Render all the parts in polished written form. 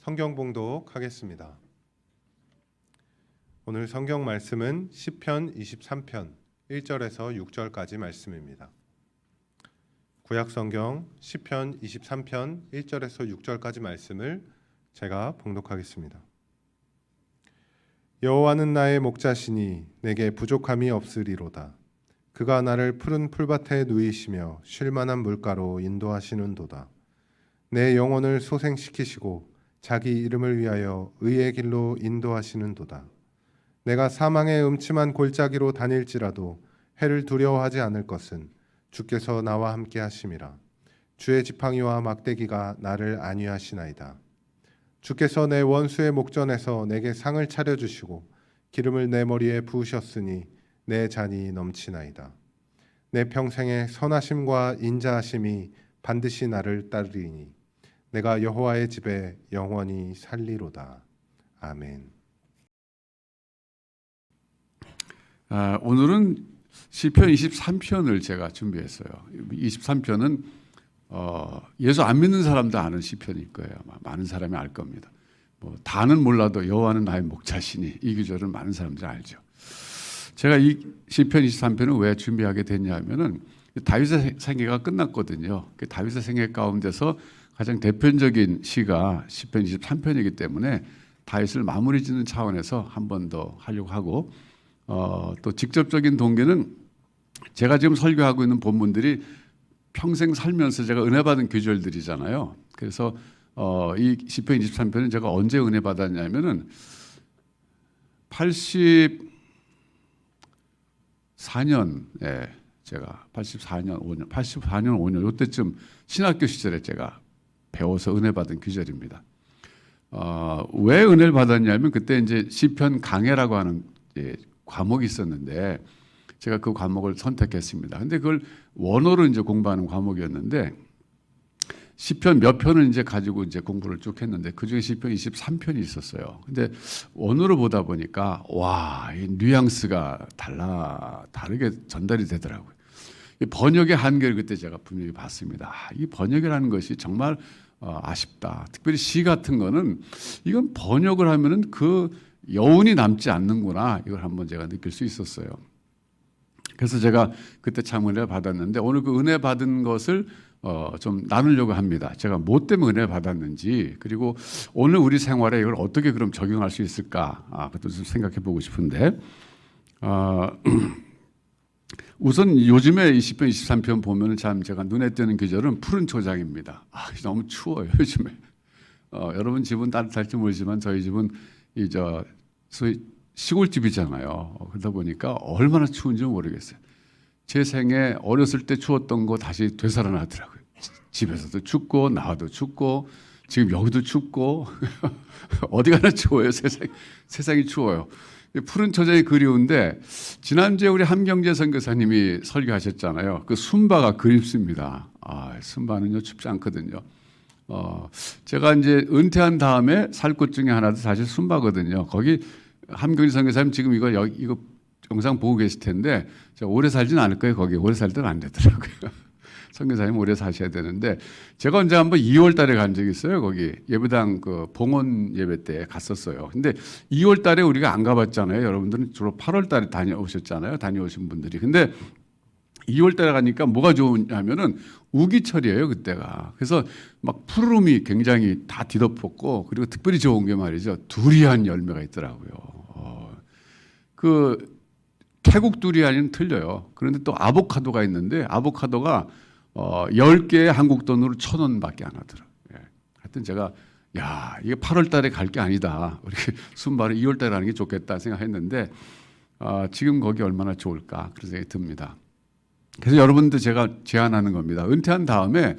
성경 봉독하겠습니다. 오늘 성경 말씀은 시편 23편 1절에서 6절까지 말씀입니다. 구약 성경 시편 23편 1절에서 6절까지 말씀을 제가 봉독하겠습니다. 여호와는 나의 목자시니 내게 부족함이 없으리로다. 그가 나를 푸른 풀밭에 누이시며 쉴 만한 물가로 인도하시는도다. 내 영혼을 소생시키시고 자기 이름을 위하여 의의 길로 인도하시는도다. 내가 사망의 음침한 골짜기로 다닐지라도 해를 두려워하지 않을 것은 주께서 나와 함께 하심이라. 주의 지팡이와 막대기가 나를 안위하시나이다. 주께서 내 원수의 목전에서 내게 상을 차려주시고 기름을 내 머리에 부으셨으니 내 잔이 넘치나이다. 내 평생의 선하심과 인자하심이 반드시 나를 따르리니 내가 여호와의 집에 영원히 살리로다. 아멘. 오늘은 시편 23편을 제가 준비했어요. 23편은 예수 안 믿는 사람도 아는 시편일 거예요. 많은 사람이 알 겁니다. 다는 몰라도 여호와는 나의 목자시니 이 구절은 많은 사람들이 알죠. 제가 이 시편 23편을 왜 준비하게 됐냐면은 다윗의 생애가 끝났거든요. 다윗의 생애 가운데서 가장 대표적인 시가 시편 23편이기 때문에 다윗을 마무리 짓는 차원에서 한 번 더 하려고 하고 또 직접적인 동기는 제가 지금 설교하고 있는 본문들이 평생 살면서 제가 은혜 받은 구절들이잖아요. 그래서 이 시편 23편은 제가 언제 은혜 받았냐면은 84년에 제가 84년 5년 이때쯤 신학교 시절에 제가 배워서 은혜 받은 구절입니다. 왜 은혜를 받았냐면 그때 이제 시편 강해라고 하는 과목이 있었는데 제가 그 과목을 선택했습니다. 근데 그걸 원어로 이제 공부하는 과목이었는데 시편 몇 편을 이제 가지고 이제 공부를 쭉 했는데 그 중에 시편 23편이 있었어요. 근데 원어로 보다 보니까 와, 이 뉘앙스가 다르게 전달이 되더라고요. 이 번역의 한계를 그때 제가 분명히 봤습니다. 이 번역이라는 것이 정말 아쉽다. 특별히 시 같은 거는 이건 번역을 하면은 그 여운이 남지 않는구나. 이걸 한번 제가 느낄 수 있었어요. 그래서 제가 그때 참 은혜 받았는데 오늘 그 은혜 받은 것을 좀 나누려고 합니다. 제가 뭐 때문에 은혜 받았는지 그리고 오늘 우리 생활에 이걸 어떻게 그럼 적용할 수 있을까? 그것도 좀 생각해 보고 싶은데 우선 요즘에 이 시편 23편 보면 참 제가 눈에 띄는 구절은 푸른 초장입니다. 너무 추워요 요즘에. 여러분 집은 따뜻할지 모르지만 저희 집은 소위 시골집이잖아요. 그러다 보니까 얼마나 추운지 모르겠어요. 제 생에 어렸을 때 추웠던 거 다시 되살아나더라고요. 집에서도 춥고 나와도 춥고 지금 여기도 춥고 어디 가나 추워요. 세상이 추워요. 푸른 초장이 그리운데 지난주에 우리 함경재 선교사님이 설교하셨잖아요. 그 순바가 그립습니다. 순바는요 춥지 않거든요. 제가 이제 은퇴한 다음에 살 곳 중에 하나도 사실 순바거든요. 거기 함경재 선교사님 지금 이거 영상 보고 계실 텐데 제가 오래 살진 않을 거예요. 거기 오래 살 때는 안 되더라고요. 선교사님 오래 사셔야 되는데 제가 언제 한번 2월 달에 간 적이 있어요. 거기 예배당 그 봉헌 예배 때 갔었어요. 근데 2월 달에 우리가 안 가봤잖아요. 여러분들은 주로 8월 달에 다녀오셨잖아요. 다녀오신 분들이. 근데 2월 달에 가니까 뭐가 좋냐면은 우기철이에요. 그때가. 그래서 막 푸르름이 굉장히 다 뒤덮었고 그리고 특별히 좋은 게 말이죠. 두리안 열매가 있더라고요. 그 태국 두리안은 틀려요. 그런데 또 아보카도가 있는데 아보카도가 10개에 한국 돈으로 1,000원밖에 안 하더라고요. 하여튼 제가 이게 8월 달에 갈 게 아니다. 우리 순발을 2월 달에 가는 게 좋겠다 생각했는데 지금 거기 얼마나 좋을까 그런 생각이 듭니다. 그래서 여러분들 제가 제안하는 겁니다. 은퇴한 다음에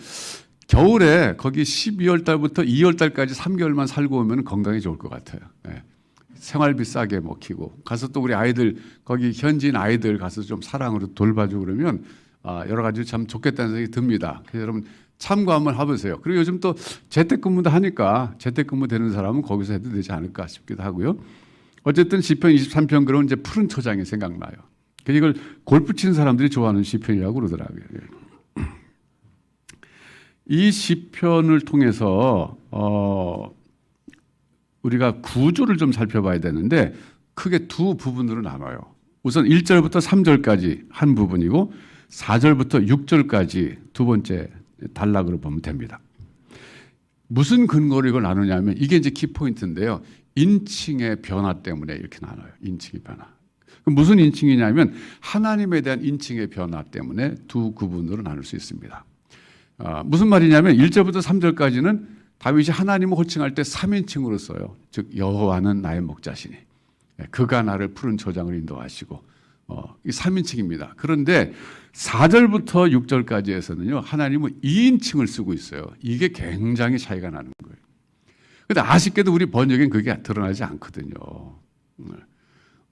겨울에 거기 12월 달부터 2월 달까지 3개월만 살고 오면 건강에 좋을 것 같아요. 생활비 싸게 먹히고 가서 또 우리 아이들 거기 현지인 아이들 가서 좀 사랑으로 돌봐주고 그러면 여러 가지 참 좋겠다는 생각이 듭니다. 그래서 여러분 참고 한번 해보세요. 그리고 요즘 또 재택근무도 하니까 재택근무 되는 사람은 거기서 해도 되지 않을까 싶기도 하고요. 어쨌든 시편 23편 그러면 이제 푸른 초장이 생각나요. 이걸 골프 치는 사람들이 좋아하는 시편이라고 그러더라고요. 이 시편을 통해서 우리가 구조를 좀 살펴봐야 되는데 크게 두 부분으로 나눠요. 우선 1절부터 3절까지 한 부분이고 4절부터 6절까지 두 번째 단락으로 보면 됩니다. 무슨 근거로 이걸 나누냐면 이게 이제 키포인트인데요. 인칭의 변화 때문에 이렇게 나눠요. 인칭의 변화. 무슨 인칭이냐면 하나님에 대한 인칭의 변화 때문에 두 구분으로 나눌 수 있습니다. 무슨 말이냐면 1절부터 3절까지는 다윗이 하나님을 호칭할 때 3인칭으로 써요. 즉 여호와는 나의 목자시니 그가 나를 푸른 초장을 인도하시고 이 3인칭입니다. 그런데 4절부터 6절까지에서는요. 하나님은 2인칭을 쓰고 있어요. 이게 굉장히 차이가 나는 거예요. 그런데 아쉽게도 우리 번역엔 그게 드러나지 않거든요.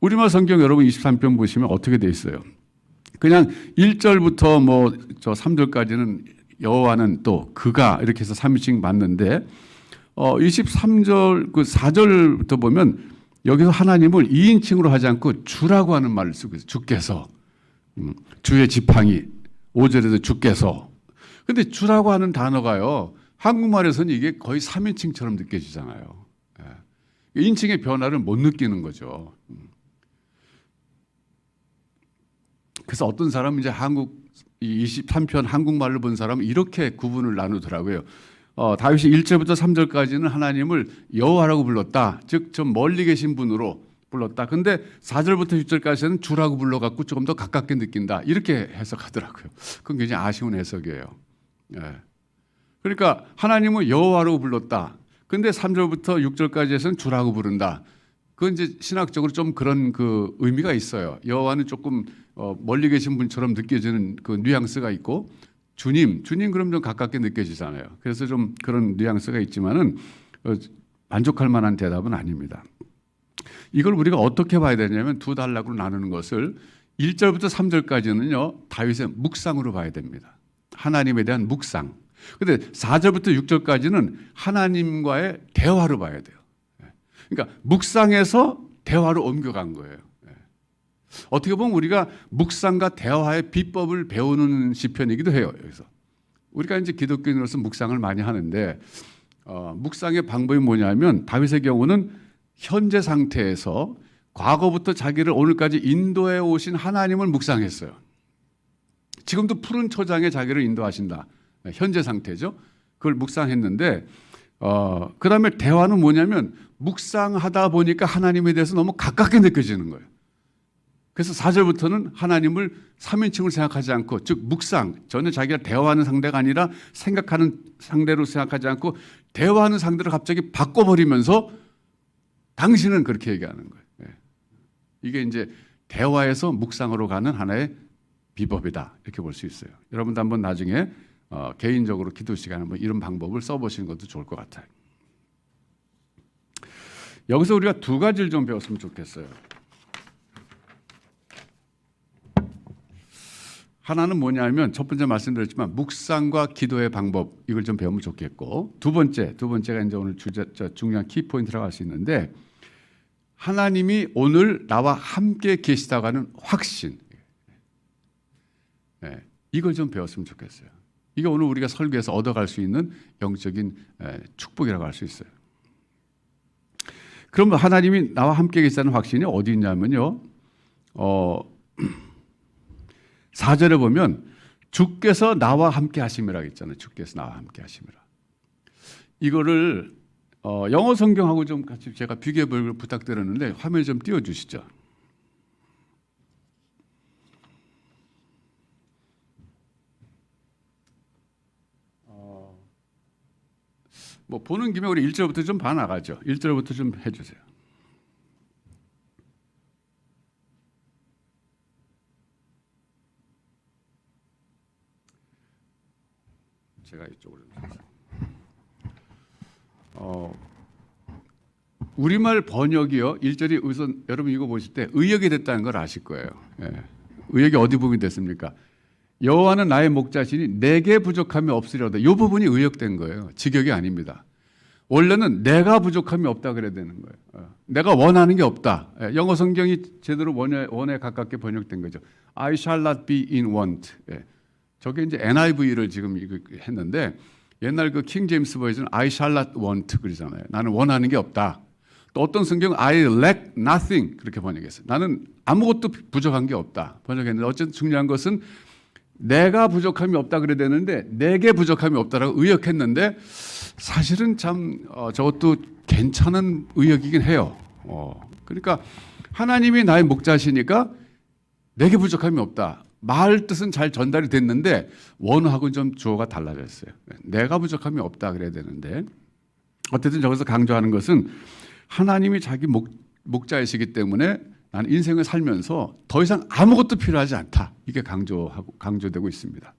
우리말 성경 여러분 23편 보시면 어떻게 돼 있어요? 그냥 1절부터 뭐 저 3절까지는 여호와는 또 그가 이렇게 해서 3인칭 맞는데 23절 그 4절부터 보면 여기서 하나님을 2인칭으로 하지 않고 주라고 하는 말을 쓰고 있어요. 주께서 주의 지팡이 5절에서 주께서. 근데 주라고 하는 단어가요. 한국말에서는 이게 거의 3인칭처럼 느껴지잖아요. 인칭의 변화를 못 느끼는 거죠. 그래서 어떤 사람은 이제 한국 23편 한국말로 본 사람은 이렇게 구분을 나누더라고요. 다윗이 1절부터 3절까지는 하나님을 여호와라고 불렀다. 즉 좀 멀리 계신 분으로 불렀다. 근데 4절부터 6절까지는 주라고 불러갖고 조금 더 가깝게 느낀다. 이렇게 해석하더라고요. 그건 굉장히 아쉬운 해석이에요. 그러니까 하나님을 여호와라고 불렀다. 근데 3절부터 6절까지에서는 주라고 부른다. 그건 이제 신학적으로 좀 그런 그 의미가 있어요. 여호와는 조금 멀리 계신 분처럼 느껴지는 그 뉘앙스가 있고 주님 그럼 좀 가깝게 느껴지잖아요. 그래서 좀 그런 뉘앙스가 있지만은 만족할 만한 대답은 아닙니다. 이걸 우리가 어떻게 봐야 되냐면 두 단락으로 나누는 것을 1절부터 3절까지는요. 다윗의 묵상으로 봐야 됩니다. 하나님에 대한 묵상. 근데 4절부터 6절까지는 하나님과의 대화로 봐야 돼요. 그러니까 묵상에서 대화로 옮겨간 거예요. 어떻게 보면 우리가 묵상과 대화의 비법을 배우는 시편이기도 해요. 여기서 우리가 이제 기독교인으로서 묵상을 많이 하는데 묵상의 방법이 뭐냐면 다윗의 경우는 현재 상태에서 과거부터 자기를 오늘까지 인도해 오신 하나님을 묵상했어요. 지금도 푸른 초장에 자기를 인도하신다. 현재 상태죠. 그걸 묵상했는데 그 다음에 대화는 뭐냐면 묵상하다 보니까 하나님에 대해서 너무 가깝게 느껴지는 거예요. 그래서 4절부터는 하나님을 3인칭으로 생각하지 않고 즉 묵상, 전혀 자기가 대화하는 상대가 아니라 생각하는 상대로 생각하지 않고 대화하는 상대를 갑자기 바꿔버리면서 당신은 그렇게 얘기하는 거예요. 이게 이제 대화에서 묵상으로 가는 하나의 비법이다 이렇게 볼 수 있어요. 여러분도 한번 나중에 개인적으로 기도 시간에 뭐 이런 방법을 써보시는 것도 좋을 것 같아요. 여기서 우리가 두 가지를 좀 배웠으면 좋겠어요. 하나는 뭐냐면 첫 번째 말씀드렸지만 묵상과 기도의 방법 이걸 좀 배우면 좋겠고 두 번째가 이제 오늘 중요한 키포인트라고 할 수 있는데 하나님이 오늘 나와 함께 계시다고 하는 확신 이걸 좀 배웠으면 좋겠어요. 이게 오늘 우리가 설교에서 얻어갈 수 있는 영적인 축복이라고 할 수 있어요. 그럼 하나님이 나와 함께 계시다는 확신이 어디 있냐면요. 4절에 보면 주께서 나와 함께 하심이라고 있잖아요. 주께서 나와 함께 하심이라. 이거를 영어 성경하고 좀 같이 제가 비교해 보기를 부탁드렸는데 화면 좀 띄워 주시죠. 뭐 보는 김에 우리 1절부터 좀 봐나가죠. 1절부터 좀 해주세요. 제가 이쪽으로 우리말 번역이요. 1절이 우선 여러분 이거 보실 때 의역이 됐다는 걸 아실 거예요. 의역이 어디 부분이 됐습니까? 여호와는 나의 목자시니 내게 부족함이 없으리로다. 이 부분이 의역된 거예요. 직역이 아닙니다. 원래는 내가 부족함이 없다 그래야 되는 거예요. 내가 원하는 게 없다. 영어 성경이 제대로 원에 가깝게 번역된 거죠. I shall not be in want. 저게 이제 NIV를 지금 했는데 옛날 그 킹 제임스 버전 I shall not want 그러잖아요. 나는 원하는 게 없다. 또 어떤 성경은 I lack nothing 그렇게 번역했어요. 나는 아무것도 부족한 게 없다 번역했는데 어쨌든 중요한 것은 내가 부족함이 없다 그래야 되는데 내게 부족함이 없다라고 의역했는데 사실은 참 저것도 괜찮은 의역이긴 해요. 그러니까 하나님이 나의 목자시니까 내게 부족함이 없다. 말 뜻은 잘 전달이 됐는데 원어하고는 좀 주어가 달라졌어요. 내가 부족함이 없다 그래야 되는데 어쨌든 저기서 강조하는 것은 하나님이 자기 목자이시기 때문에 나는 인생을 살면서 더 이상 아무것도 필요하지 않다. 이게 강조되고 있습니다.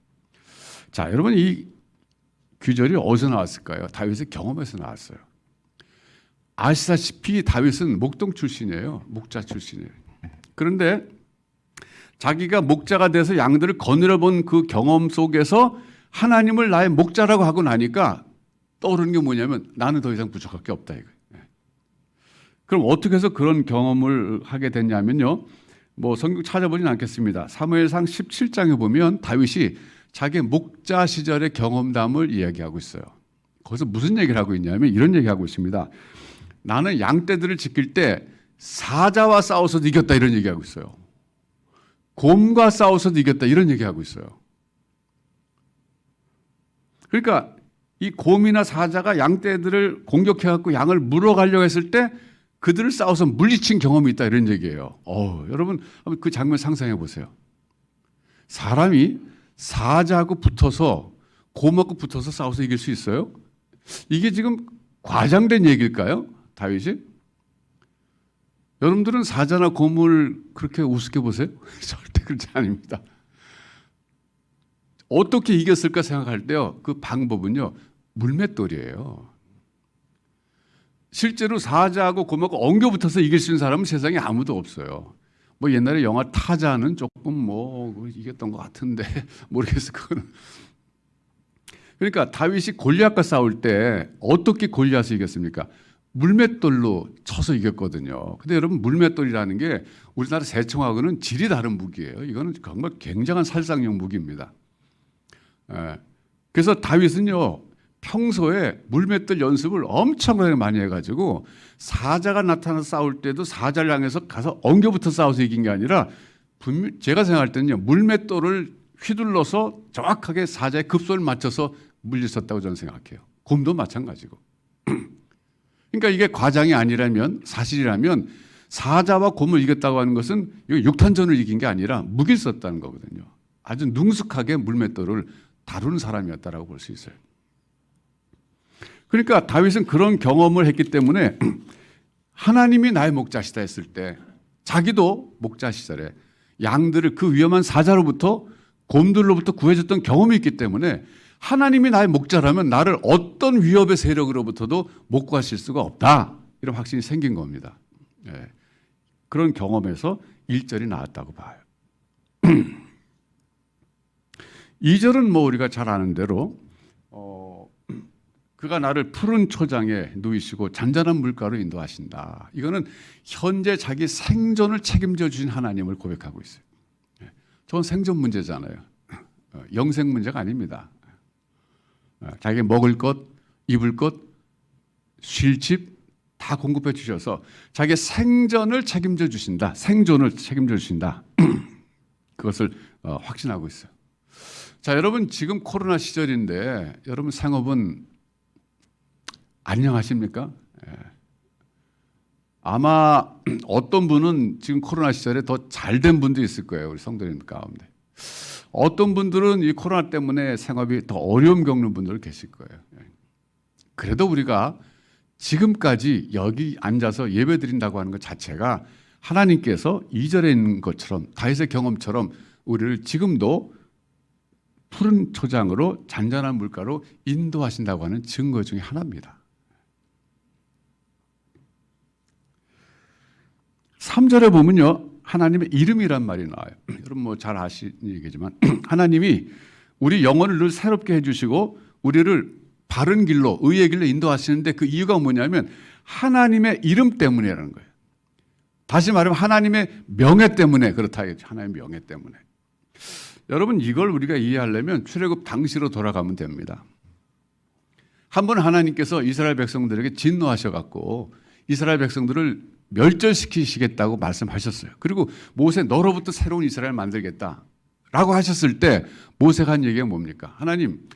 자, 여러분 이 규절이 어디서 나왔을까요? 다윗의 경험에서 나왔어요. 아시다시피 다윗은 목동 출신이에요. 목자 출신이에요. 그런데 자기가 목자가 돼서 양들을 거느려 본 그 경험 속에서 하나님을 나의 목자라고 하고 나니까 떠오르는 게 뭐냐면 나는 더 이상 부족할 게 없다 이거예요. 그럼 어떻게 해서 그런 경험을 하게 됐냐면요. 뭐 성경 찾아보진 않겠습니다. 사무엘상 17장에 보면 다윗이 자기 목자 시절의 경험담을 이야기하고 있어요. 거기서 무슨 얘기를 하고 있냐면 이런 얘기하고 있습니다. 나는 양떼들을 지킬 때 사자와 싸워서도 이겼다 이런 얘기하고 있어요. 곰과 싸워서도 이겼다 이런 얘기하고 있어요. 그러니까 이 곰이나 사자가 양떼들을 공격해갖고 양을 물어가려고 했을 때 그들을 싸워서 물리친 경험이 있다 이런 얘기예요. 여러분 한번 그 장면 상상해 보세요. 사람이 사자하고 붙어서 곰하고 붙어서 싸워서 이길 수 있어요? 이게 지금 과장된 얘기일까요? 다윗이? 여러분들은 사자나 곰을 그렇게 우습게 보세요? 절대 그렇지 아닙니다. 어떻게 이겼을까 생각할 때요. 그 방법은요. 물맷돌이에요. 실제로 사자하고 곰하고 엉겨붙어서 이길 수 있는 사람은 세상에 아무도 없어요. 뭐 옛날에 영화 타자는 조금 뭐 이겼던 것 같은데 모르겠어요. 그거는. 그러니까 다윗이 골리앗과 싸울 때 어떻게 골리앗을 이겼습니까? 물맷돌로 쳐서 이겼거든요. 근데 여러분 물맷돌이라는 게 우리나라 새총하고는 질이 다른 무기예요. 이거는 정말 굉장한 살상용 무기입니다. 그래서 다윗은요. 평소에 물맷돌 연습을 엄청나게 많이 해가지고 사자가 나타나서 싸울 때도 사자를 향해서 가서 엉겨붙어 싸워서 이긴 게 아니라 제가 생각할 때는요. 물맷돌을 휘둘러서 정확하게 사자의 급소를 맞춰서 물렸었다고 저는 생각해요. 곰도 마찬가지고. 그러니까 이게 과장이 아니라면 사실이라면 사자와 곰을 이겼다고 하는 것은 육탄전을 이긴 게 아니라 무기를 썼다는 거거든요. 아주 능숙하게 물맷돌을 다루는 사람이었다라고 볼 수 있어요. 그러니까 다윗은 그런 경험을 했기 때문에 하나님이 나의 목자시다 했을 때 자기도 목자 시절에 양들을 그 위험한 사자로부터 곰들로부터 구해줬던 경험이 있기 때문에 하나님이 나의 목자라면 나를 어떤 위협의 세력으로부터도 못 구하실 수가 없다. 이런 확신이 생긴 겁니다. 그런 경험에서 1절이 나왔다고 봐요. 2절은 뭐 우리가 잘 아는 대로 그가 나를 푸른 초장에 누이시고 잔잔한 물가로 인도하신다. 이거는 현재 자기 생존을 책임져 주신 하나님을 고백하고 있어요. 저건 생존 문제잖아요. 영생 문제가 아닙니다. 자기 먹을 것, 입을 것, 쉴 집 다 공급해 주셔서 자기 생존을 책임져 주신다. 생존을 책임져 주신다. 그것을 확신하고 있어요. 자, 여러분 지금 코로나 시절인데 여러분 생업은 안녕하십니까? 아마 어떤 분은 지금 코로나 시절에 더 잘된 분도 있을 거예요. 우리 성도님 가운데. 어떤 분들은 이 코로나 때문에 생업이 더 어려움 겪는 분들 계실 거예요. 그래도 우리가 지금까지 여기 앉아서 예배 드린다고 하는 것 자체가 하나님께서 2절에 있는 것처럼 다윗의 경험처럼 우리를 지금도 푸른 초장으로 잔잔한 물가로 인도하신다고 하는 증거 중에 하나입니다. 3절에 보면요. 하나님의 이름이란 말이 나와요. 여러분 뭐 잘 아시는 얘기지만 하나님이 우리 영혼을 늘 새롭게 해주시고 우리를 바른 길로 의의 길로 인도하시는데 그 이유가 뭐냐면 하나님의 이름 때문이라는 거예요. 다시 말하면 하나님의 명예 때문에 그렇다겠죠. 하나님의 명예 때문에. 여러분 이걸 우리가 이해하려면 출애굽 당시로 돌아가면 됩니다. 한 번 하나님께서 이스라엘 백성들에게 진노하셔갖고 이스라엘 백성들을 멸절시키시겠다고 말씀하셨어요. 그리고 모세 너로부터 새로운 이스라엘을 만들겠다라고 하셨을 때 모세가 한 얘기가 뭡니까? 하나님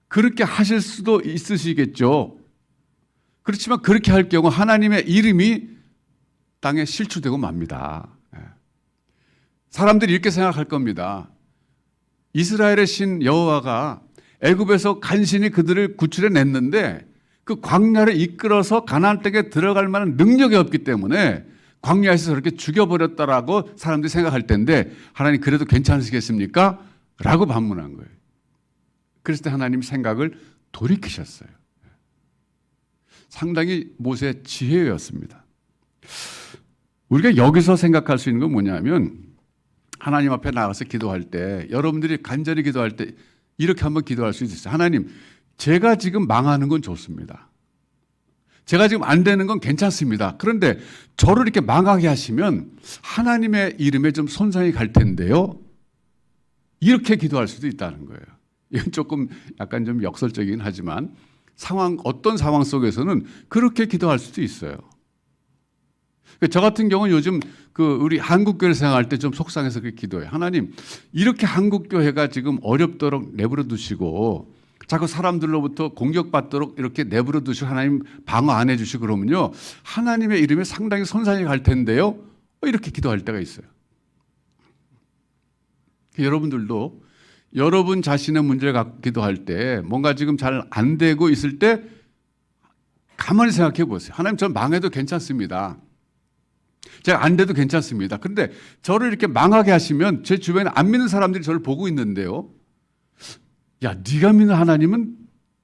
그렇게 하실 수도 있으시겠죠. 그렇지만 그렇게 할 경우 하나님의 이름이 땅에 실추되고 맙니다. 사람들이 이렇게 생각할 겁니다. 이스라엘의 신 여호와가 애굽에서 간신히 그들을 구출해 냈는데 그 광야를 이끌어서 가나안 땅에 들어갈 만한 능력이 없기 때문에 광야에서 저렇게 죽여버렸다라고 사람들이 생각할 텐데 하나님 그래도 괜찮으시겠습니까? 라고 반문한 거예요. 그랬을 때 하나님 생각을 돌이키셨어요. 상당히 모세의 지혜였습니다. 우리가 여기서 생각할 수 있는 건 뭐냐면 하나님 앞에 나가서 기도할 때 여러분들이 간절히 기도할 때 이렇게 한번 기도할 수 있어요. 하나님 제가 지금 망하는 건 좋습니다. 제가 지금 안 되는 건 괜찮습니다. 그런데 저를 이렇게 망하게 하시면 하나님의 이름에 좀 손상이 갈 텐데요. 이렇게 기도할 수도 있다는 거예요. 이건 조금 약간 좀 역설적이긴 하지만 어떤 상황 속에서는 그렇게 기도할 수도 있어요. 저 같은 경우는 요즘 우리 한국교회 생활할 때 좀 속상해서 그렇게 기도해요. 하나님, 이렇게 한국교회가 지금 어렵도록 내버려 두시고 자꾸 사람들로부터 공격받도록 이렇게 내버려 두시고 하나님 방어 안 해주시고 그러면요. 하나님의 이름에 상당히 손상이 갈 텐데요. 이렇게 기도할 때가 있어요. 여러분들도 여러분 자신의 문제를 갖고 기도할 때 뭔가 지금 잘 안 되고 있을 때 가만히 생각해 보세요. 하나님 전 망해도 괜찮습니다. 제가 안 돼도 괜찮습니다. 그런데 저를 이렇게 망하게 하시면 제 주변에 안 믿는 사람들이 저를 보고 있는데요. 야, 네가 믿는 하나님은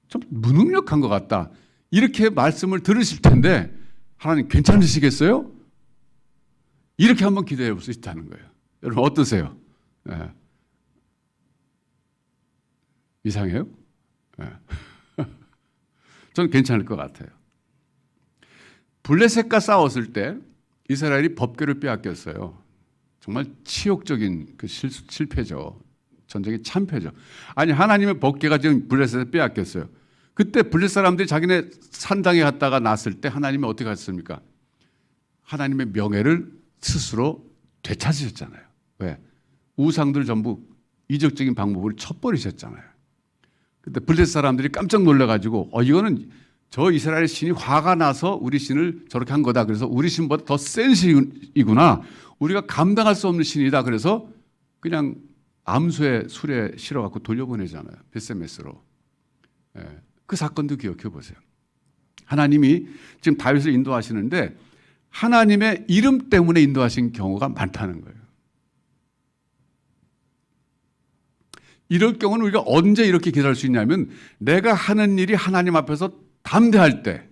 좀 무능력한 것 같다. 이렇게 말씀을 들으실 텐데 하나님 괜찮으시겠어요? 이렇게 한번 기도해 볼 수 있다는 거예요. 여러분 어떠세요? 네. 이상해요? 네. 저는 괜찮을 것 같아요. 블레셋과 싸웠을 때 이스라엘이 법궤를 빼앗겼어요. 정말 치욕적인 실패죠. 전쟁의 참패죠. 아니 하나님의 법궤가 지금 블레셋에 빼앗겼어요. 그때 블레셋 사람들이 자기네 산당에 갔다가 났을 때 하나님이 어떻게 하셨습니까? 하나님의 명예를 스스로 되찾으셨잖아요. 왜? 우상들 전부 이적적인 방법으로 쳐버리셨잖아요. 그때 블레셋 사람들이 깜짝 놀라가지고 이거는 저 이스라엘 신이 화가 나서 우리 신을 저렇게 한 거다. 그래서 우리 신보다 더 센 신이구나. 우리가 감당할 수 없는 신이다. 그래서 그냥 암수에 술에 실어갖고 돌려보내잖아요. 베세메스로. 그 사건도 기억해 보세요. 하나님이 지금 다윗을 인도하시는데 하나님의 이름 때문에 인도하신 경우가 많다는 거예요. 이럴 경우는 우리가 언제 이렇게 기도할 수 있냐면 내가 하는 일이 하나님 앞에서 담대할 때,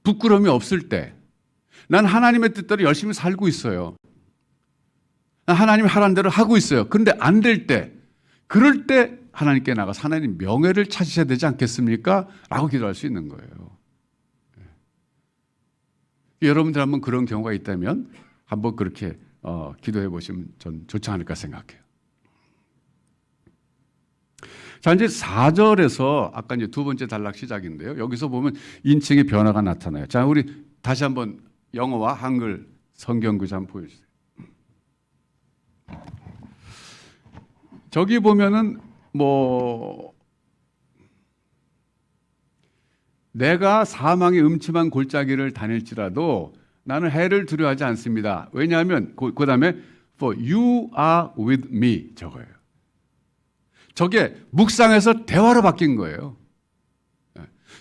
부끄러움이 없을 때, 난 하나님의 뜻대로 열심히 살고 있어요. 난 하나님이 하라는 대로 하고 있어요. 그런데 안 될 때, 그럴 때 하나님께 나가서 하나님 명예를 찾으셔야 되지 않겠습니까? 라고 기도할 수 있는 거예요. 여러분들 한번 그런 경우가 있다면 한번 그렇게 기도해 보시면 전 좋지 않을까 생각해요. 자, 이제 4절에서 아까 이제 두 번째 단락 시작인데요. 여기서 보면 인칭의 변화가 나타나요. 자, 우리 다시 한번 영어와 한글 성경 구절 한번 보여주세요. 저기 보면은 내가 사망의 음침한 골짜기를 다닐지라도 나는 해를 두려워하지 않습니다. 왜냐하면 그 다음에 for you are with me 저거예요. 저게 묵상에서 대화로 바뀐 거예요.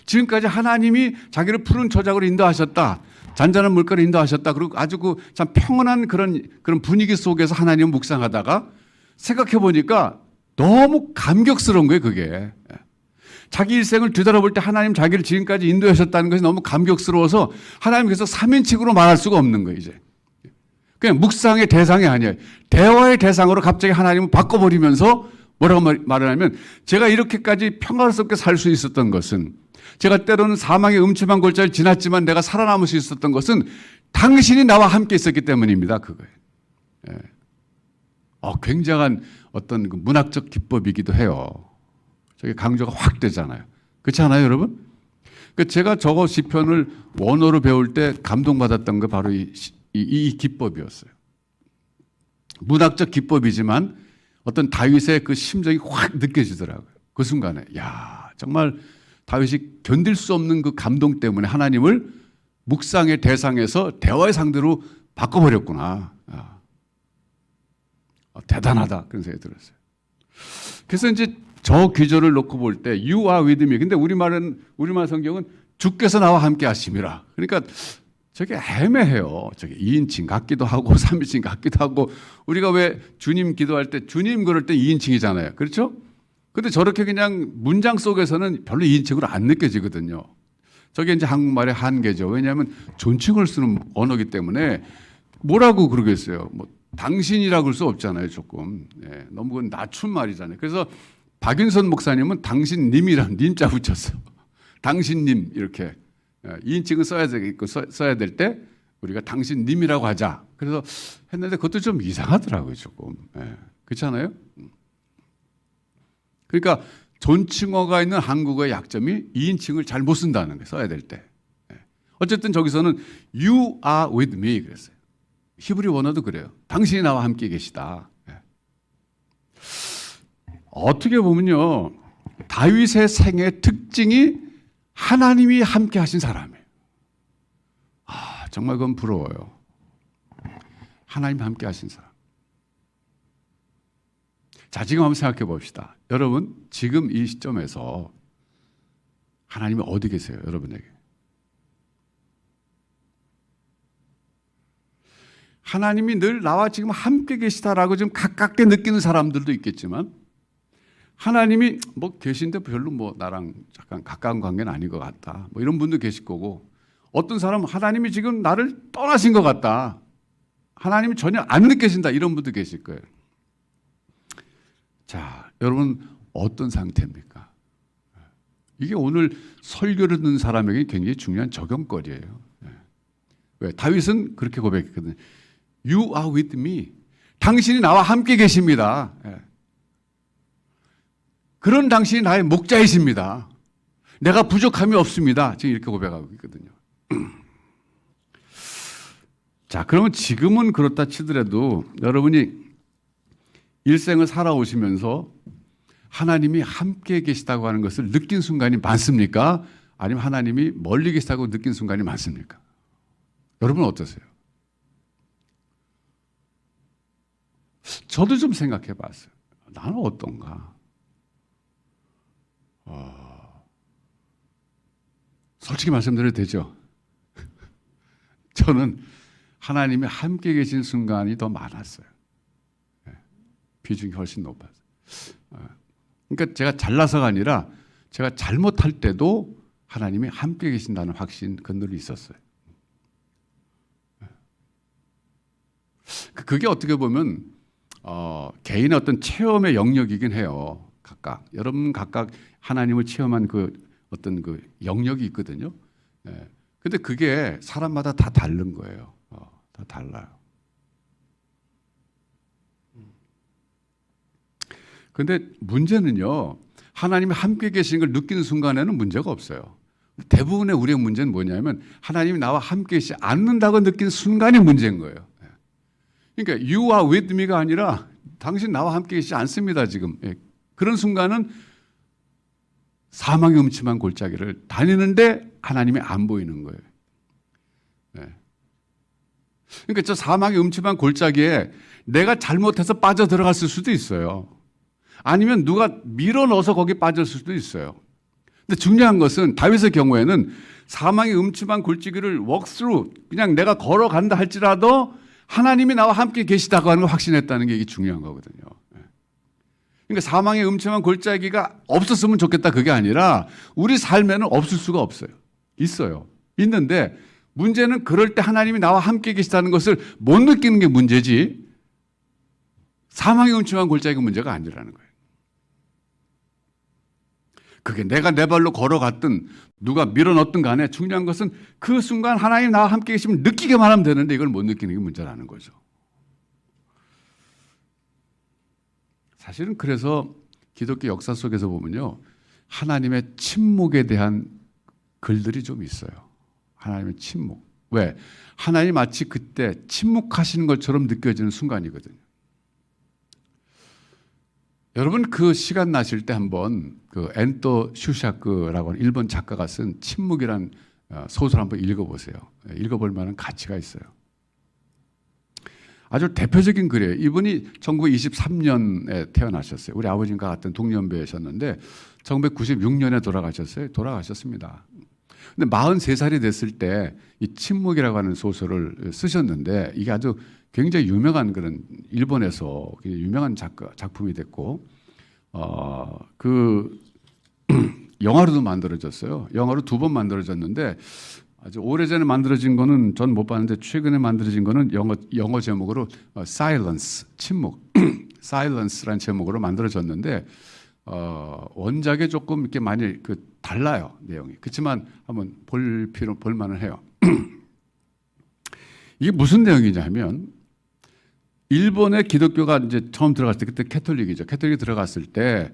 지금까지 하나님이 자기를 푸른 초작으로 인도하셨다. 잔잔한 물가로 인도하셨다. 그리고 아주 참 평온한 그런 분위기 속에서 하나님을 묵상하다가 생각해 보니까 너무 감격스러운 거예요, 그게. 자기 일생을 뒤돌아볼 때 하나님 자기를 지금까지 인도하셨다는 것이 너무 감격스러워서 하나님께서 3인칭으로 말할 수가 없는 거예요, 이제. 그냥 묵상의 대상이 아니에요. 대화의 대상으로 갑자기 하나님을 바꿔버리면서 뭐라고 말을 하면 제가 이렇게까지 평화롭게 살 수 있었던 것은 제가 때로는 사망의 음침한 골짜기를 지났지만 내가 살아남을 수 있었던 것은 당신이 나와 함께 있었기 때문입니다. 그거예요. 굉장한 어떤 문학적 기법이기도 해요. 저게 강조가 확 되잖아요. 그렇지 않아요, 여러분? 그 제가 저거 시편을 원어로 배울 때 감동받았던 게 바로 이 기법이었어요. 문학적 기법이지만 어떤 다윗의 그 심정이 확 느껴지더라고요. 그 순간에 야 정말 다윗이 견딜 수 없는 그 감동 때문에 하나님을 묵상의 대상에서 대화의 상대로 바꿔버렸구나. 대단하다 그런 생각이 들었어요. 그래서 이제 저 귀절을 놓고 볼 때 You are with me. 근데 우리말 성경은 주께서 나와 함께 하심이라. 그러니까 저게 애매해요. 저게 2인칭 같기도 하고 3인칭 같기도 하고 우리가 왜 주님 기도할 때 주님 그럴 때 2인칭이잖아요. 그렇죠? 근데 저렇게 그냥 문장 속에서는 별로 2인칭으로 안 느껴지거든요. 저게 이제 한국말의 한계죠. 왜냐하면 존칭을 쓰는 언어기 때문에 뭐라고 그러겠어요. 뭐 당신이라고 할 수 없잖아요. 조금 예, 너무 그건 낮춘 말이잖아요. 그래서 박윤선 목사님은 당신님이란 님자 붙였어. 당신님 이렇게 2인칭을 써야 되겠고 써야 될 때 우리가 당신님이라고 하자. 그래서 했는데 그것도 좀 이상하더라고요. 조금 예, 그렇잖아요. 그러니까 존칭어가 있는 한국어의 약점이 2인칭을 잘 못 쓴다는 거예요. 써야 될 때. 어쨌든 저기서는 You are with me 그랬어요. 히브리 원어도 그래요. 당신이 나와 함께 계시다. 어떻게 보면요. 다윗의 생의 특징이 하나님이 함께 하신 사람이에요. 정말 그건 부러워요. 하나님 함께 하신 사람. 자, 지금 한번 생각해 봅시다. 여러분, 지금 이 시점에서 하나님이 어디 계세요? 여러분에게. 하나님이 늘 나와 지금 함께 계시다라고 좀 가깝게 느끼는 사람들도 있겠지만 하나님이 뭐 계신데 별로 뭐 나랑 약간 가까운 관계는 아닌 것 같다. 뭐 이런 분도 계실 거고 어떤 사람은 하나님이 지금 나를 떠나신 것 같다. 하나님이 전혀 안 느껴진다. 이런 분도 계실 거예요. 자, 여러분 어떤 상태입니까? 이게 오늘 설교를 듣는 사람에게 굉장히 중요한 적용거리예요. 왜? 다윗은 그렇게 고백했거든요. You are with me. 당신이 나와 함께 계십니다. 그런 당신이 나의 목자이십니다. 내가 부족함이 없습니다. 지금 이렇게 고백하고 있거든요. 자, 그러면 지금은 그렇다 치더라도 여러분이 일생을 살아오시면서 하나님이 함께 계시다고 하는 것을 느낀 순간이 많습니까? 아니면 하나님이 멀리 계시다고 느낀 순간이 많습니까? 여러분은 어떠세요? 저도 좀 생각해 봤어요. 나는 어떤가? 솔직히 말씀드려도 되죠? 저는 하나님이 함께 계신 순간이 더 많았어요. 비중이 훨씬 높았어요. 그러니까 제가 잘나서가 아니라 제가 잘못할 때도 하나님이 함께 계신다는 확신 그늘이 있었어요. 그게 어떻게 보면 개인의 어떤 체험의 영역이긴 해요. 각각 여러분 각각 하나님을 체험한 그 어떤 그 영역이 있거든요. 근데 그게 사람마다 다 다른 거예요. 다 달라요. 근데 문제는요. 하나님이 함께 계신 걸 느끼는 순간에는 문제가 없어요. 대부분의 우리의 문제는 뭐냐면 하나님이 나와 함께 계시지 않는다고 느낀 순간이 문제인 거예요. 그러니까 You are with me가 아니라 당신 나와 함께 계시지 않습니다. 지금. 그런 순간은 사망의 음침한 골짜기를 다니는데 하나님이 안 보이는 거예요. 그러니까 저 사망의 음침한 골짜기에 내가 잘못해서 빠져들어갔을 수도 있어요. 아니면 누가 밀어 넣어서 거기 빠졌을 수도 있어요. 근데 중요한 것은 다윗의 경우에는 사망의 음침한 골짜기를 walk 그냥 내가 걸어간다 할지라도 하나님이 나와 함께 계시다고 하는 걸 확신했다는 게 이게 중요한 거거든요. 그러니까 사망의 음침한 골짜기가 없었으면 좋겠다 그게 아니라 우리 삶에는 없을 수가 없어요. 있어요. 있는데 문제는 그럴 때 하나님이 나와 함께 계시다는 것을 못 느끼는 게 문제지 사망의 음침한 골짜기가 문제가 아니라는 거예요. 그게 내가 내 발로 걸어갔든 누가 밀어넣든 간에 중요한 것은 그 순간 하나님 나와 함께 계시면 느끼게만 하면 되는데 이걸 못 느끼는 게 문제라는 거죠. 사실은 그래서 기독교 역사 속에서 보면요. 하나님의 침묵에 대한 글들이 좀 있어요. 하나님의 침묵. 왜? 하나님 마치 그때 침묵하시는 것처럼 느껴지는 순간이거든요. 여러분 그 시간 나실 때 한번 그 엔토 슈샤크라고 하는 일본 작가가 쓴 침묵이란 소설 한번 읽어보세요. 읽어볼 만한 가치가 있어요. 아주 대표적인 글이에요. 이분이 1923년에 태어나셨어요. 우리 아버님과 같은 동년배셨는데 1996년에 돌아가셨습니다. 근데 43살이 됐을 때 이 침묵이라고 하는 소설을 쓰셨는데 이게 아주 굉장히 유명한 그런 일본에서 유명한 작품이 됐고 그 영화로도 만들어졌어요. 영화로 2번 만들어졌는데 아주 오래전에 만들어진 거는 전 못 봤는데 최근에 만들어진 거는 영어 제목으로 Silence, 침묵, Silence라는 제목으로 만들어졌는데 원작에 조금 이렇게 많이 달라요 내용이. 그렇지만 한번 볼 만은 해요. 이게 무슨 내용이냐면 일본의 기독교가 이제 처음 들어갔을 때 그때 캐톨릭이죠. 캐톨릭이 들어갔을 때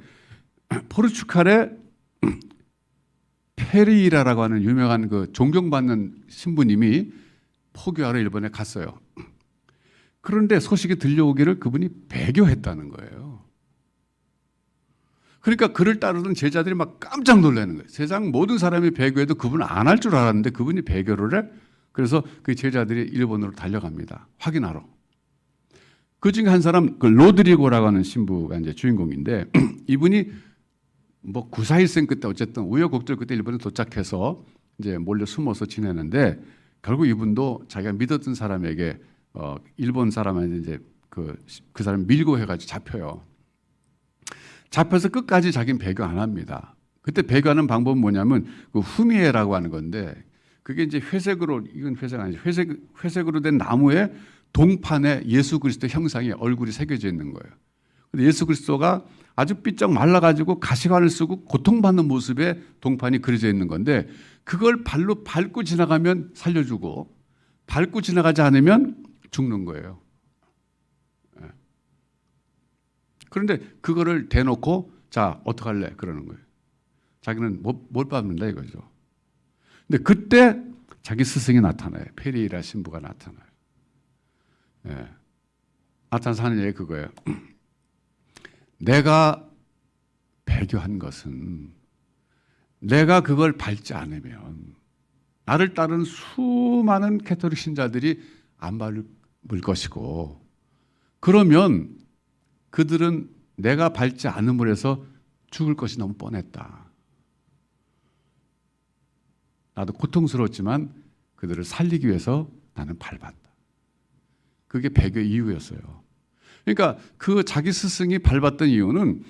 포르투갈의 페리이라라고 하는 유명한 그 존경받는 신부님이 포교하러 일본에 갔어요. 그런데 소식이 들려오기를 그분이 배교했다는 거예요. 그러니까 그를 따르던 제자들이 막 깜짝 놀라는 거예요. 세상 모든 사람이 배교해도 그분은 안 할 줄 알았는데 그분이 배교를 해? 그래서 그 제자들이 일본으로 달려갑니다. 확인하러. 그 중에 한 사람, 그 로드리고라고 하는 신부가 이제 주인공인데 이분이 뭐 9.4.1생 그때 어쨌든 우여곡절 그때 일본에 도착해서 이제 몰래 숨어서 지내는데 결국 이분도 자기가 믿었던 사람에게 일본 사람한테 이제 그 사람 밀고 해가지고 잡혀요. 잡혀서 끝까지 자기는 배교 안 합니다. 그때 배교하는 방법은 뭐냐면 그 후미에라고 하는 건데 그게 이제 회색으로 이건 회색 아니죠. 회색으로 된 나무에 동판에 예수 그리스도 형상이 얼굴이 새겨져 있는 거예요. 근데 예수 그리스도가 아주 삐쩍 말라가지고 가시관을 쓰고 고통받는 모습에 동판이 그려져 있는 건데 그걸 발로 밟고 지나가면 살려주고 밟고 지나가지 않으면 죽는 거예요. 그런데 그거를 대놓고 자 어떡할래 그러는 거예요. 자기는 못 밟는다 이거죠. 근데 그때 자기 스승이 나타나요. 페리이라 신부가 나타나요. 나타나서 하는 얘기 그거예요. 내가 배교한 것은 내가 그걸 밟지 않으면 나를 따른 수많은 캐톨릭 신자들이 안 밟을 것이고 그러면 그들은 내가 밟지 않음으로 해서 죽을 것이 너무 뻔했다. 나도 고통스러웠지만 그들을 살리기 위해서 나는 밟았다. 그게 배교 이유였어요. 그러니까 그 자기 스승이 밟았던 이유는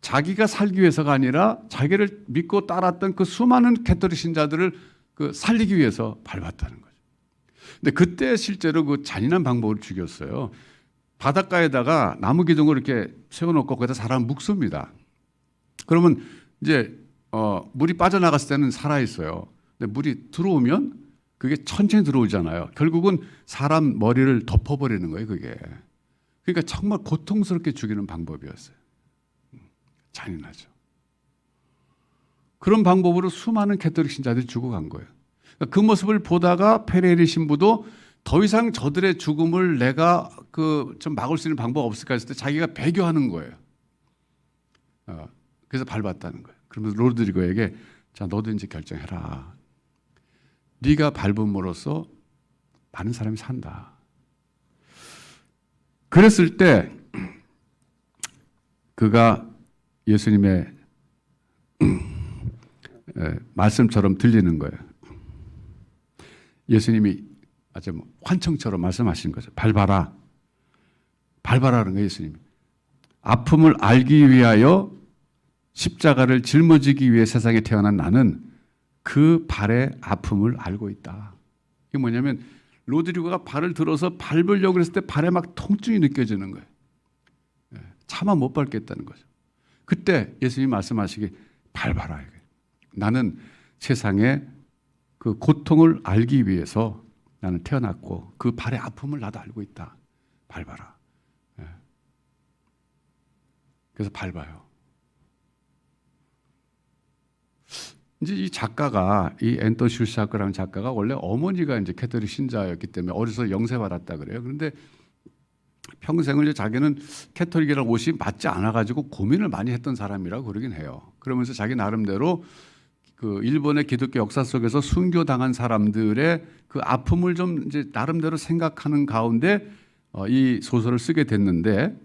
자기가 살기 위해서가 아니라 자기를 믿고 따랐던 그 수많은 캐톨릭 신자들을 그 살리기 위해서 밟았다는 거죠. 근데 그때 실제로 그 잔인한 방법을 죽였어요. 바닷가에다가 나무 기둥을 이렇게 세워놓고 거기다 사람 묵습니다. 그러면 이제 물이 빠져나갔을 때는 살아 있어요. 근데 물이 들어오면 그게 천천히 들어오잖아요. 결국은 사람 머리를 덮어버리는 거예요, 그게. 그러니까 정말 고통스럽게 죽이는 방법이었어요. 잔인하죠. 그런 방법으로 수많은 캐톨릭 신자들이 죽어간 거예요. 그러니까 그 모습을 보다가 페레리 신부도 더 이상 저들의 죽음을 내가 좀 막을 수 있는 방법 없을까 했을 때 자기가 배교하는 거예요. 그래서 밟았다는 거예요. 그러면서 로드리고에게 자 너도 이제 결정해라. 네가 밟음으로써 많은 사람이 산다. 그랬을 때 그가 예수님의 말씀처럼 들리는 거예요. 예수님이 아주 환청처럼 말씀하신 거죠. 밟아라. 밟아라는 거예요, 예수님이. 아픔을 알기 위하여 십자가를 짊어지기 위해 세상에 태어난 나는 그 발의 아픔을 알고 있다. 이게 뭐냐면 로드리고가 발을 들어서 밟으려고 했을 때 발에 막 통증이 느껴지는 거예요. 차마 못 밟겠다는 거죠. 그때 예수님이 말씀하시기 밟아라. 나는 세상의 그 고통을 알기 위해서 나는 태어났고 그 발의 아픔을 나도 알고 있다. 밟아라. 그래서 밟아요. 이제 이 작가가 이 앤토 슐사크라는 작가가 원래 어머니가 이제 캐톨릭 신자였기 때문에 어려서 영세받았다 그래요. 그런데 평생을 이제 자기는 캐톨릭이라는 옷이 맞지 않아가지고 고민을 많이 했던 사람이라고 그러긴 해요. 그러면서 자기 나름대로 그 일본의 기독교 역사 속에서 순교당한 사람들의 그 아픔을 좀 이제 나름대로 생각하는 가운데 이 소설을 쓰게 됐는데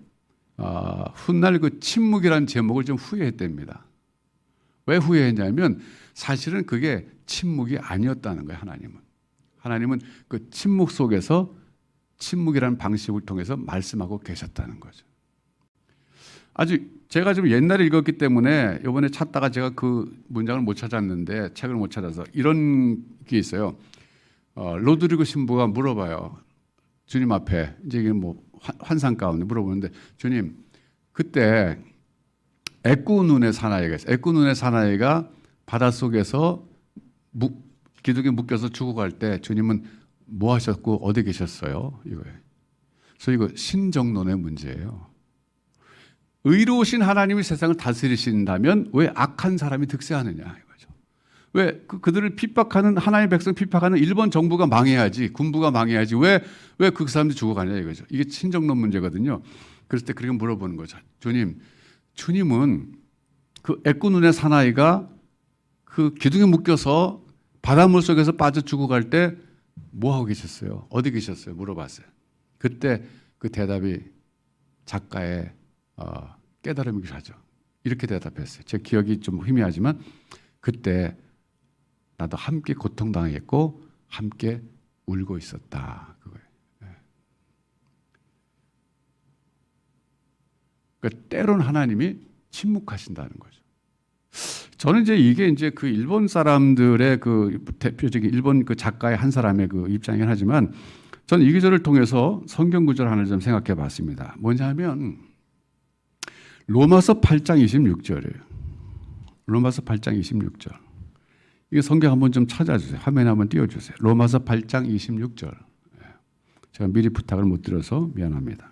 훗날 그 침묵이라는 제목을 좀 후회했답니다. 왜 후회했냐면 사실은 그게 침묵이 아니었다는 거예요. 하나님은 그 침묵 속에서 침묵이라는 방식을 통해서 말씀하고 계셨다는 거죠. 아주 제가 좀 옛날에 읽었기 때문에 이번에 찾다가 제가 그 문장을 못 찾았는데 책을 못 찾아서 이런 게 있어요. 로드리고 신부가 물어봐요. 주님 앞에 이제 이게 뭐 환상 가운데 물어보는데 주님 그때 애꾸눈의 사나이가 있어요. 애꾸눈의 사나이가 바닷속에서 기둥에 묶여서 죽어갈 때 주님은 뭐 하셨고 어디 계셨어요? 이거예요. 그래서 이거 신정론의 문제예요. 의로우신 하나님이 세상을 다스리신다면 왜 악한 사람이 득세하느냐 이거죠. 왜 그들을 핍박하는 하나님의 백성 핍박하는 일본 정부가 망해야지, 군부가 망해야지 왜 그 사람들이 죽어가냐 이거죠. 이게 신정론 문제거든요. 그럴 때 그렇게 물어보는 거죠. 주님은 그 애꾸눈의 사나이가 그 기둥에 묶여서 바닷물 속에서 빠져 죽어갈 때 뭐 하고 계셨어요? 어디 계셨어요? 물어봤어요. 그때 그 대답이 작가의 깨달음이기도 하죠. 이렇게 대답했어요. 제 기억이 좀 희미하지만 그때 나도 함께 고통당했고 함께 울고 있었다. 그거예요. 그러니까 때로는 하나님이 침묵하신다는 거죠. 저는 이제 이게 이제 그 일본 사람들의 그 대표적인 일본 그 작가의 한 사람의 그 입장이긴 하지만 저는 이 기절을 통해서 성경 구절 하나를 좀 생각해 봤습니다. 뭐냐면 로마서 8장 26절이에요. 로마서 8장 26절. 이게 성경 한번 좀 찾아주세요. 화면에 한번 띄워주세요. 로마서 8장 26절. 제가 미리 부탁을 못 드려서 미안합니다.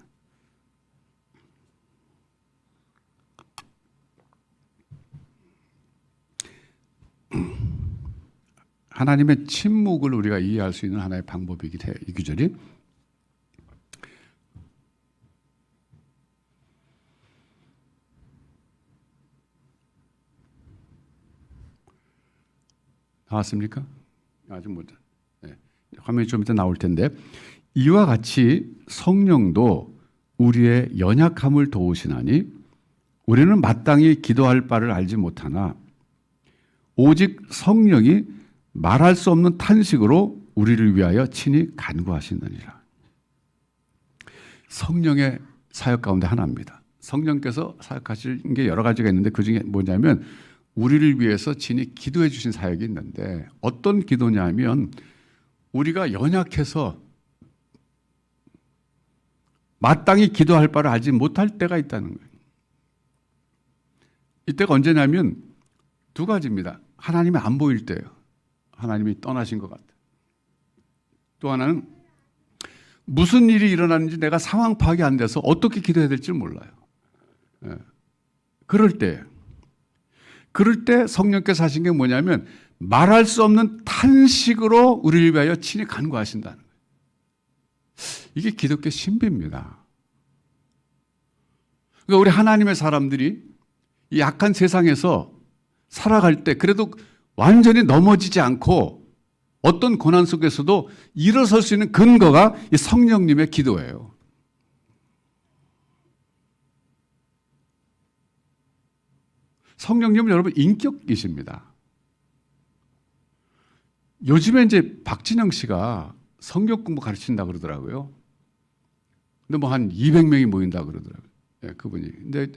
하나님의 침묵을 우리가 이해할 수 있는 하나의 방법이긴 해요. 이 구절이. 나왔습니까? 아직 못. 네. 화면이 좀 이따 나올 텐데 이와 같이 성령도 우리의 연약함을 도우시나니 우리는 마땅히 기도할 바를 알지 못하나 오직 성령이 말할 수 없는 탄식으로 우리를 위하여 친히 간구하시느니라. 성령의 사역 가운데 하나입니다. 성령께서 사역하실 게 여러 가지가 있는데 그중에 뭐냐면 우리를 위해서 친히 기도해 주신 사역이 있는데 어떤 기도냐면 우리가 연약해서 마땅히 기도할 바를 알지 못할 때가 있다는 거예요. 이때가 언제냐면 두 가지입니다. 하나님이 안 보일 때예요. 하나님이 떠나신 것 같아요. 또 하나는 무슨 일이 일어나는지 내가 상황 파악이 안 돼서 어떻게 기도해야 될지 몰라요. 그럴 때 성령께서 하신 게 뭐냐면 말할 수 없는 탄식으로 우리를 위하여 친히 간구하신다는 거예요. 이게 기독교 신비입니다. 그러니까 우리 하나님의 사람들이 이 약한 세상에서 살아갈 때 그래도 완전히 넘어지지 않고 어떤 고난 속에서도 일어설 수 있는 근거가 이 성령님의 기도예요. 성령님은 여러분 인격이십니다. 요즘에 이제 박진영 씨가 성경 공부 가르친다 그러더라고요. 근데 뭐 한 200명이 모인다 그러더라고요. 예, 그분이. 근데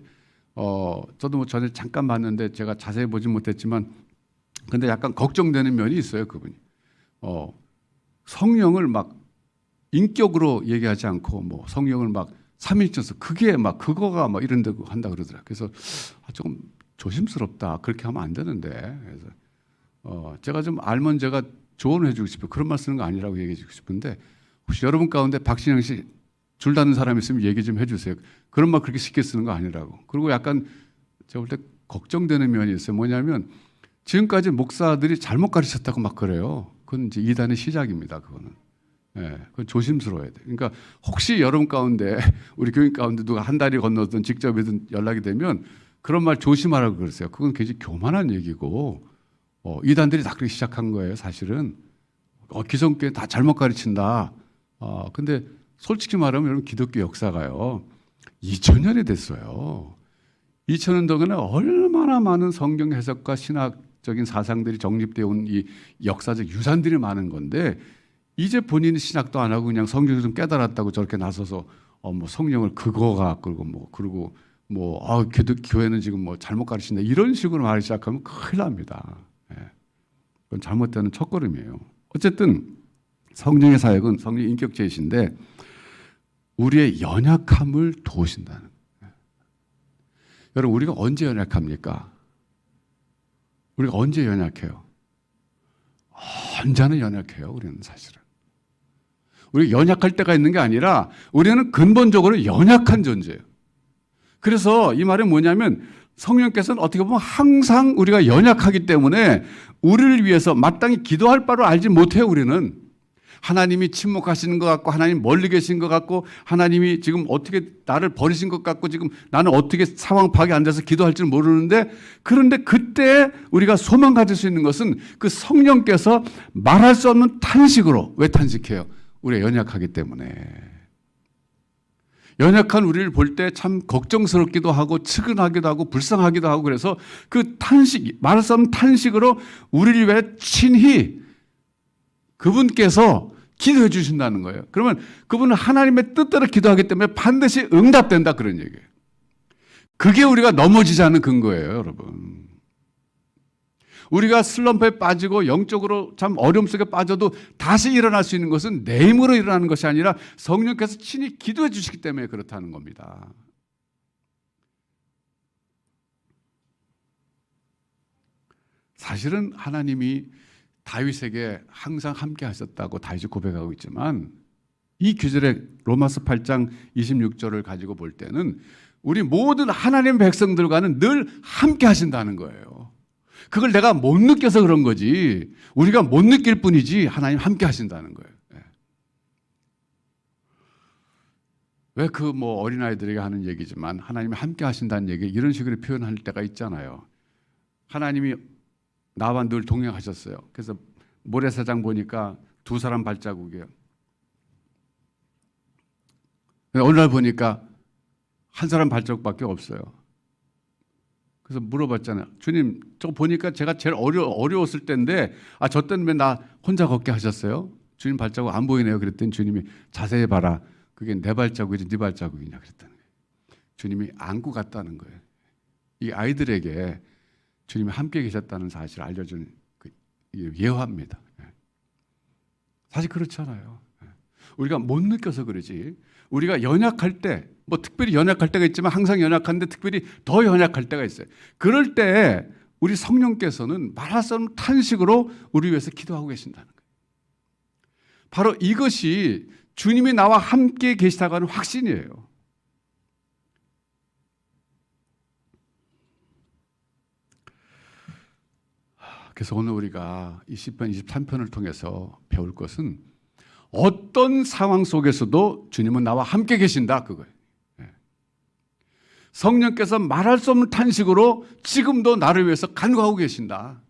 저도 뭐 전에 잠깐 봤는데 제가 자세히 보진 못했지만 근데 약간 걱정되는 면이 있어요, 그분이. 성령을 막 인격으로 얘기하지 않고 뭐 성령을 막 삼위일체에서 그게 막 그거가 막 이런 데고 한다 그러더라고요. 그래서 조금 조심스럽다. 그렇게 하면 안 되는데. 그래서 제가 좀 알면 제가 조언을 해주고 싶어요. 그런 말 쓰는 거 아니라고 얘기해 주고 싶은데 혹시 여러분 가운데 박신영 씨 줄 닫는 사람 있으면 얘기 좀 해주세요. 그런 말 그렇게 쉽게 쓰는 거 아니라고. 그리고 약간 제가 볼 때 걱정되는 면이 있어요. 뭐냐면 지금까지 목사들이 잘못 가르쳤다고 막 그래요. 그건 이제 이단의 시작입니다. 그거는. 예, 그건 조심스러워야 돼. 그러니까 혹시 여러분 가운데 우리 교인 가운데 누가 한 다리 건너든 직접이든 연락이 되면 그런 말 조심하라고 그러세요. 그건 굉장히 교만한 얘기고 이단들이 다 그렇게 시작한 거예요. 사실은 기성교회 다 잘못 가르친다. 근데 솔직히 말하면 여러분 기독교 역사가요 2000년이 됐어요. 2000년 동안에 얼마나 많은 성경 해석과 신학적인 사상들이 정립되어 온 이 역사적 유산들이 많은 건데 이제 본인이 신학도 안 하고 그냥 성경을 좀 깨달았다고 저렇게 나서서 뭐 성령을 그거가 그리고 교회는 지금 뭐 잘못 가르친다 이런 식으로 말하기 시작하면 큰일 납니다. 예. 그건 잘못되는 첫걸음이에요. 어쨌든 성령의 사역은 성령 인격 제시인데 우리의 연약함을 도우신다는. 여러분 우리가 언제 연약합니까? 우리가 언제 연약해요? 언제나 연약해요. 우리는 사실은. 우리가 연약할 때가 있는 게 아니라 우리는 근본적으로 연약한 존재예요. 그래서 이 말은 뭐냐면 성령께서는 어떻게 보면 항상 우리가 연약하기 때문에 우리를 위해서 마땅히 기도할 바로 알지 못해요. 우리는. 하나님이 침묵하시는 것 같고 하나님 멀리 계신 것 같고 하나님이 지금 어떻게 나를 버리신 것 같고 지금 나는 어떻게 상황 파악이 안 돼서 기도할 줄 모르는데 그런데 그때 우리가 소망 가질 수 있는 것은 그 성령께서 말할 수 없는 탄식으로 왜 탄식해요? 우리가 연약하기 때문에. 연약한 우리를 볼 때 참 걱정스럽기도 하고 측은하기도 하고 불쌍하기도 하고 그래서 그 탄식, 말할 수 없는 탄식으로 우리를 위해 친히 그분께서 기도해 주신다는 거예요. 그러면 그분은 하나님의 뜻대로 기도하기 때문에 반드시 응답된다 그런 얘기예요. 그게 우리가 넘어지지 않는 근거예요, 여러분. 우리가 슬럼프에 빠지고 영적으로 참 어려움 속에 빠져도 다시 일어날 수 있는 것은 내 힘으로 일어나는 것이 아니라 성령께서 친히 기도해 주시기 때문에 그렇다는 겁니다. 사실은 하나님이 다윗에게 항상 함께 하셨다고 다윗이 고백하고 있지만 이 구절의 로마서 8장 26절을 가지고 볼 때는 우리 모든 하나님의 백성들과는 늘 함께 하신다는 거예요. 그걸 내가 못 느껴서 그런 거지 우리가 못 느낄 뿐이지 하나님 함께 하신다는 거예요. 왜 그 뭐 어린아이들에게 하는 얘기지만 하나님이 함께 하신다는 얘기 이런 식으로 표현할 때가 있잖아요. 하나님이 나와 늘 동행하셨어요. 그래서 모래사장 보니까 두 사람 발자국이에요. 어느 날 보니까 한 사람 발자국밖에 없어요. 그래서 물어봤잖아요. 주님, 저거 보니까 제가 제일 어려웠을 때인데 저 때는 왜 나 혼자 걷게 하셨어요? 주님 발자국 안 보이네요. 그랬더니 주님이 자세히 봐라. 그게 내 발자국이지 네 발자국이냐 그랬다는 거예요. 주님이 안고 갔다는 거예요. 이 아이들에게 주님이 함께 계셨다는 사실을 알려주는 예화입니다. 사실 그렇잖아요. 우리가 못 느껴서 그러지. 우리가 연약할 때, 뭐 특별히 연약할 때가 있지만 항상 연약한데 특별히 더 연약할 때가 있어요. 그럴 때 우리 성령께서는 말할 수 없는 탄식으로 우리 위해서 기도하고 계신다는 거예요. 바로 이것이 주님이 나와 함께 계시다고 하는 확신이에요. 그래서 오늘 우리가 20편, 23편을 통해서 배울 것은 어떤 상황 속에서도 주님은 나와 함께 계신다 그거예요. 성령께서 말할 수 없는 탄식으로 지금도 나를 위해서 간구하고 계신다.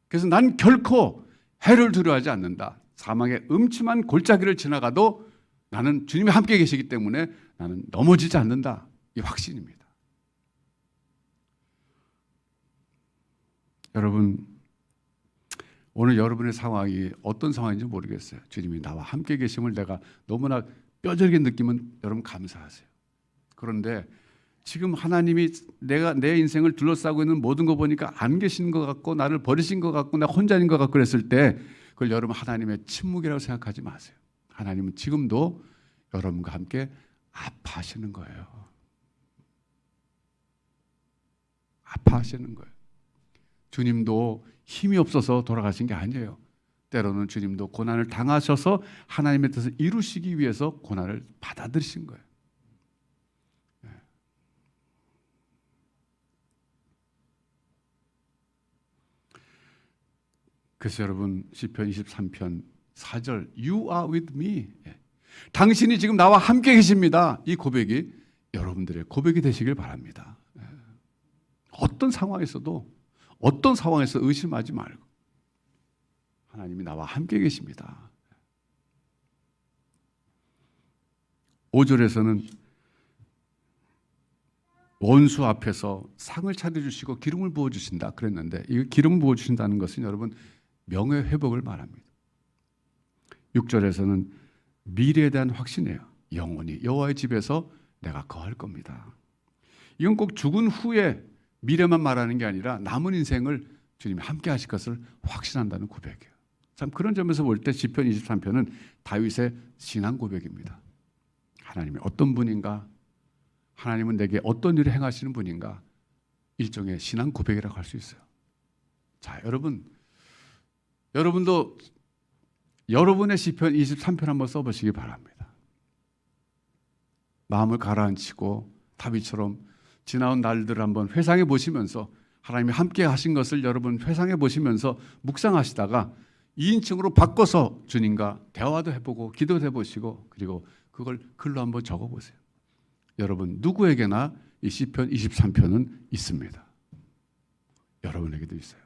그래서 난 결코 해를 두려워하지 않는다. 사망의 음침한 골짜기를 지나가도 나는 주님이 함께 계시기 때문에 나는 넘어지지 않는다. 이 확신입니다. 여러분, 오늘 여러분의 상황이 어떤 상황인지 모르겠어요. 주님이 나와 함께 계심을 내가 너무나 뼈저리게 느끼면 여러분 감사하세요. 그런데 지금 하나님이 내가 내 인생을 둘러싸고 있는 모든 거 보니까 안 계신 것 같고 나를 버리신 것 같고 나 혼자인 것 같고 그랬을 때 그걸 여러분 하나님의 침묵이라고 생각하지 마세요. 하나님은 지금도 여러분과 함께 아파하시는 거예요. 아파하시는 거예요. 주님도 힘이 없어서 돌아가신 게 아니에요. 때로는 주님도 고난을 당하셔서 하나님의 뜻을 이루시기 위해서 고난을 받아들이신 거예요. 그래서 여러분 시편 23편 4절 You are with me. 당신이 지금 나와 함께 계십니다. 이 고백이 여러분들의 고백이 되시길 바랍니다. 어떤 상황에서도 어떤 상황에서 의심하지 말고 하나님이 나와 함께 계십니다. 5절에서는 원수 앞에서 상을 차려주시고 기름을 부어주신다 그랬는데 이 기름을 부어주신다는 것은 여러분 명예회복을 말합니다. 6절에서는 미래에 대한 확신이에요. 영원히 여호와의 집에서 내가 거할 겁니다. 이건 꼭 죽은 후에 미래만 말하는 게 아니라 남은 인생을 주님이 함께 하실 것을 확신한다는 고백이에요. 참 그런 점에서 볼 때 시편 23편은 다윗의 신앙 고백입니다. 하나님이 어떤 분인가? 하나님은 내게 어떤 일을 행하시는 분인가? 일종의 신앙 고백이라고 할 수 있어요. 자, 여러분도 여러분의 시편 23편 한번 써보시기 바랍니다. 마음을 가라앉히고 다윗처럼 지나온 날들을 한번 회상해 보시면서 하나님이 함께 하신 것을 여러분 회상해 보시면서 묵상하시다가 2인칭으로 바꿔서 주님과 대화도 해보고 기도도 해보시고 그리고 그걸 글로 한번 적어보세요. 여러분 누구에게나 이 시편 23편은 있습니다. 여러분에게도 있어요.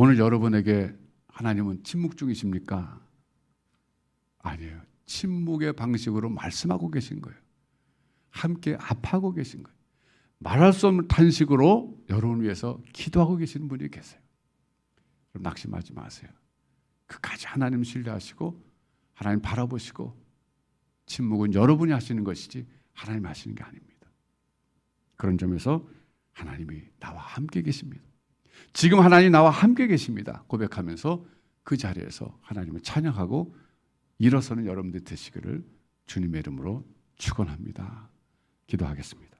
오늘 여러분에게 하나님은 침묵 중이십니까? 아니에요. 침묵의 방식으로 말씀하고 계신 거예요. 함께 합하고 계신 거예요. 말할 수 없는 탄식으로 여러분을 위해서 기도하고 계시는 분이 계세요. 그럼 낙심하지 마세요. 끝까지 하나님 신뢰하시고 하나님 바라보시고 침묵은 여러분이 하시는 것이지 하나님 하시는 게 아닙니다. 그런 점에서 하나님이 나와 함께 계십니다. 지금 하나님 나와 함께 계십니다. 고백하면서 그 자리에서 하나님을 찬양하고 일어서는 여러분들 되시기를 주님의 이름으로 축원합니다. 기도하겠습니다.